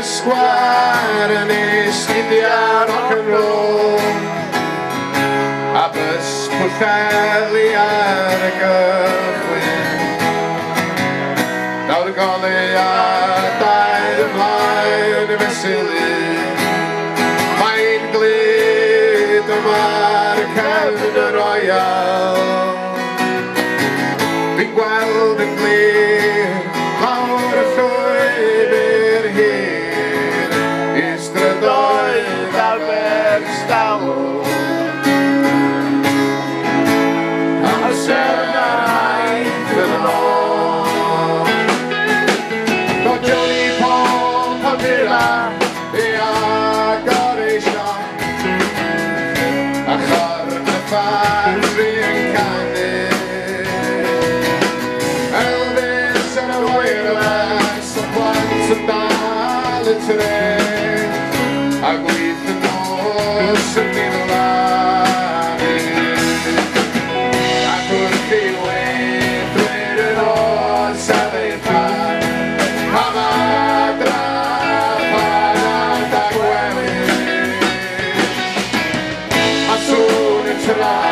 sgwar yn esgidiau rock and roll a bys Pwllheli ar y gychwyn. Nawr y gole a dair ymlaen y fesili, mae'n glid yma'r cefn y royal. Fi'n gweld yn glir lawr y llwybr hir i Strydoedd Aberstalwm. Amser naeth yn ôl do Johnny Paul Pamela i agor ei siop a chorn y ffari yn canu. Elvis yn y wireless o plant yn dal y tren a gwyth yn nos yn mynd lan ac wrth i weithwyr yn os a ddeud pan am adra pan ad agweli a sŵn yn trafod